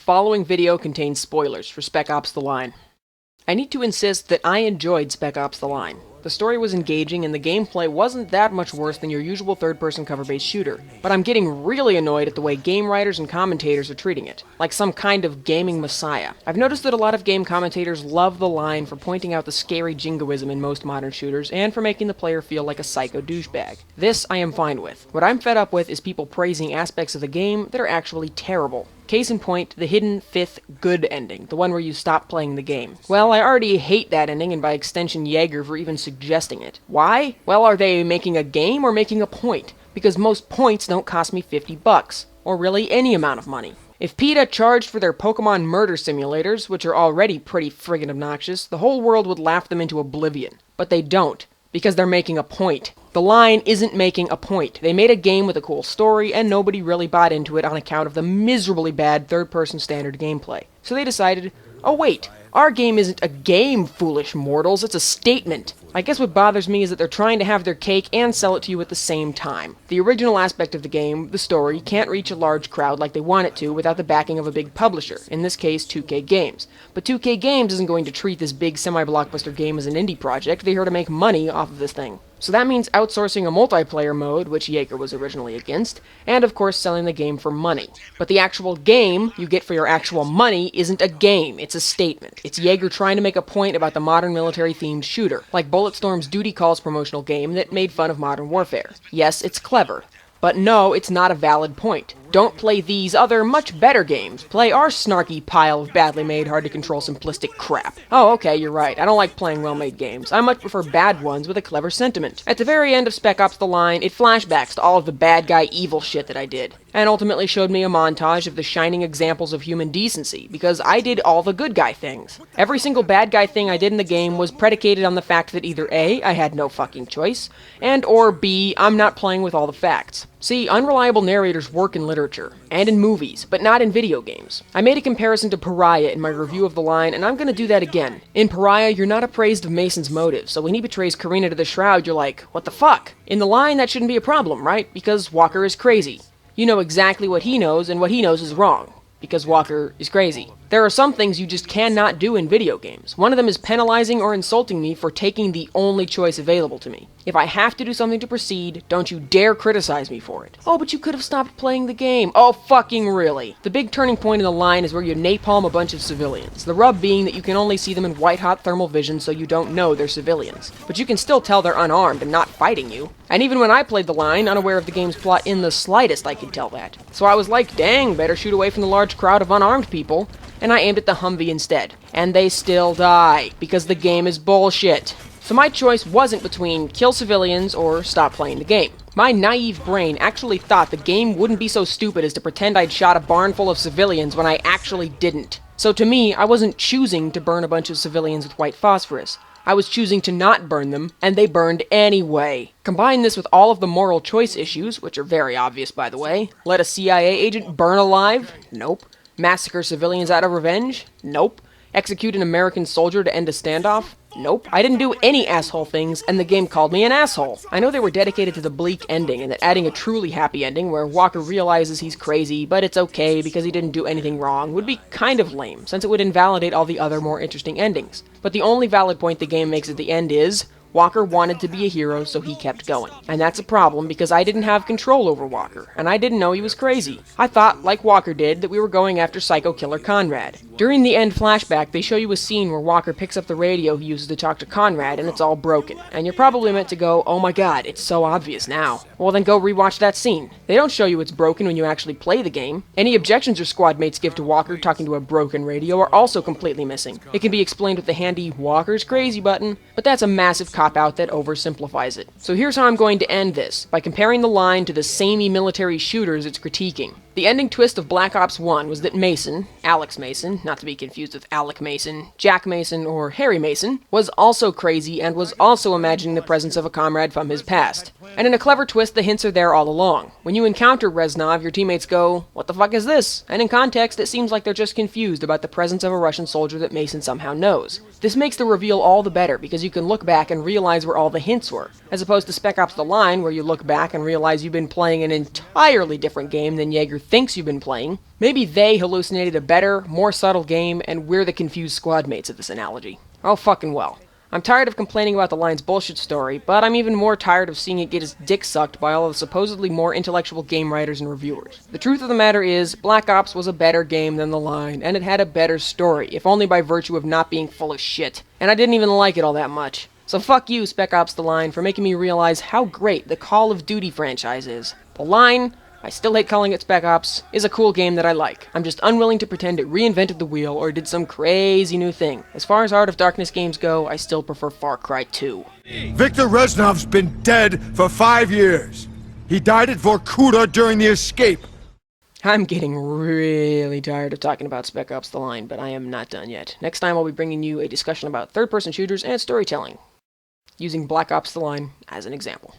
following video contains spoilers for Spec Ops: The Line. I need to insist that I enjoyed Spec Ops: The Line. The story was engaging and the gameplay wasn't that much worse than your usual third-person cover-based shooter, but I'm getting really annoyed at the way game writers and commentators are treating it, like some kind of gaming messiah. I've noticed that a lot of game commentators love The Line for pointing out the scary jingoism in most modern shooters and for making the player feel like a psycho douchebag. This I am fine with. What I'm fed up with is people praising aspects of the game that are actually terrible. Case in point, the hidden fifth good ending, the one where you stop playing the game. Well, I already hate that ending, and by extension Yager for even suggesting it. Why? Well, are they making a game or making a point? Because most points don't cost me $50, or really any amount of money. If PETA charged for their Pokemon murder simulators, which are already pretty friggin' obnoxious, the whole world would laugh them into oblivion. But they don't, because they're making a point. The Line isn't making a point. They made a game with a cool story, and nobody really bought into it on account of the miserably bad third-person standard gameplay. So they decided, oh wait, our game isn't a game, foolish mortals, it's a statement. I guess what bothers me is that they're trying to have their cake and sell it to you at the same time. The original aspect of the game, the story, can't reach a large crowd like they want it to without the backing of a big publisher, in this case 2K Games. But 2K Games isn't going to treat this big semi-blockbuster game as an indie project, they're here to make money off of this thing. So that means outsourcing a multiplayer mode, which Yager was originally against, and of course selling the game for money. But the actual game you get for your actual money isn't a game, it's a statement. It's Yager trying to make a point about the modern military-themed shooter, like Bulletstorm's Duty Calls promotional game that made fun of modern warfare. Yes, it's clever. But no, it's not a valid point. Don't play these other, much better games. Play our snarky pile of badly made, hard-to-control, simplistic crap. Oh, okay, you're right. I don't like playing well-made games. I much prefer bad ones with a clever sentiment. At the very end of Spec Ops: The Line, it flashbacks to all of the bad guy evil shit that I did, and ultimately showed me a montage of the shining examples of human decency, because I did all the good guy things. Every single bad guy thing I did in the game was predicated on the fact that either A, I had no fucking choice, and or B, I'm not playing with all the facts. See, unreliable narrators work in literature, and in movies, but not in video games. I made a comparison to Pariah in my review of The Line, and I'm gonna do that again. In Pariah, you're not appraised of Mason's motives, so when he betrays Karina to the Shroud, you're like, what the fuck? In The Line, that shouldn't be a problem, right? Because Walker is crazy. You know exactly what he knows, and what he knows is wrong. Because Walker is crazy. There are some things you just cannot do in video games. One of them is penalizing or insulting me for taking the only choice available to me. If I have to do something to proceed, don't you dare criticize me for it. Oh, but you could have stopped playing the game. Oh, fucking really. The big turning point in The Line is where you napalm a bunch of civilians. The rub being that you can only see them in white-hot thermal vision so you don't know they're civilians. But you can still tell they're unarmed and not fighting you. And even when I played The Line, unaware of the game's plot in the slightest, I could tell that. So I was like, dang, better shoot away from the large crowd of unarmed people. And I aimed at the Humvee instead. And they still die, because the game is bullshit. So my choice wasn't between kill civilians or stop playing the game. My naive brain actually thought the game wouldn't be so stupid as to pretend I'd shot a barn full of civilians when I actually didn't. So to me, I wasn't choosing to burn a bunch of civilians with white phosphorus. I was choosing to not burn them, and they burned anyway. Combine this with all of the moral choice issues, which are very obvious by the way. Let a CIA agent burn alive? Nope. Massacre civilians out of revenge? Nope. Execute an American soldier to end a standoff? Nope. I didn't do any asshole things, and the game called me an asshole. I know they were dedicated to the bleak ending, and that adding a truly happy ending where Walker realizes he's crazy, but it's okay because he didn't do anything wrong, would be kind of lame, since it would invalidate all the other more interesting endings. But the only valid point the game makes at the end is, Walker wanted to be a hero, so he kept going. And that's a problem because I didn't have control over Walker, and I didn't know he was crazy. I thought, like Walker did, that we were going after Psycho Killer Conrad. During the end flashback, they show you a scene where Walker picks up the radio he uses to talk to Conrad, and it's all broken. And you're probably meant to go, oh my god, it's so obvious now. Well then go rewatch that scene. They don't show you it's broken when you actually play the game. Any objections your squad mates give to Walker talking to a broken radio are also completely missing. It can be explained with the handy Walker's crazy button, but that's a massive cop-out that oversimplifies it. So here's how I'm going to end this, by comparing The Line to the samey military shooters it's critiquing. The ending twist of Black Ops 1 was that Mason, Alex Mason, not to be confused with Alec Mason, Jack Mason, or Harry Mason, was also crazy and was also imagining the presence of a comrade from his past. And in a clever twist, the hints are there all along. When you encounter Reznov, your teammates go, what the fuck is this? And in context, it seems like they're just confused about the presence of a Russian soldier that Mason somehow knows. This makes the reveal all the better, because you can look back and realize where all the hints were, as opposed to Spec Ops: The Line, where you look back and realize you've been playing an entirely different game than Yager thinks you've been playing. Maybe they hallucinated a better, more subtle game, and we're the confused squad mates of this analogy. Oh fucking well. I'm tired of complaining about the line's bullshit story, but I'm even more tired of seeing it get its dick sucked by all of the supposedly more intellectual game writers and reviewers. The truth of the matter is, Black Ops was a better game than the line, and it had a better story, if only by virtue of not being full of shit. And I didn't even like it all that much. So fuck you, Spec Ops The Line, for making me realize how great the Call of Duty franchise is. The Line, I still hate calling it Spec Ops, is a cool game that I like. I'm just unwilling to pretend it reinvented the wheel or did some crazy new thing. As far as Art of Darkness games go, I still prefer Far Cry 2. Victor Reznov's been dead for 5 years. He died at Vorkuta during the escape. I'm getting really tired of talking about Spec Ops The Line, but I am not done yet. Next time I'll be bringing you a discussion about third-person shooters and storytelling, using Black Ops The Line as an example.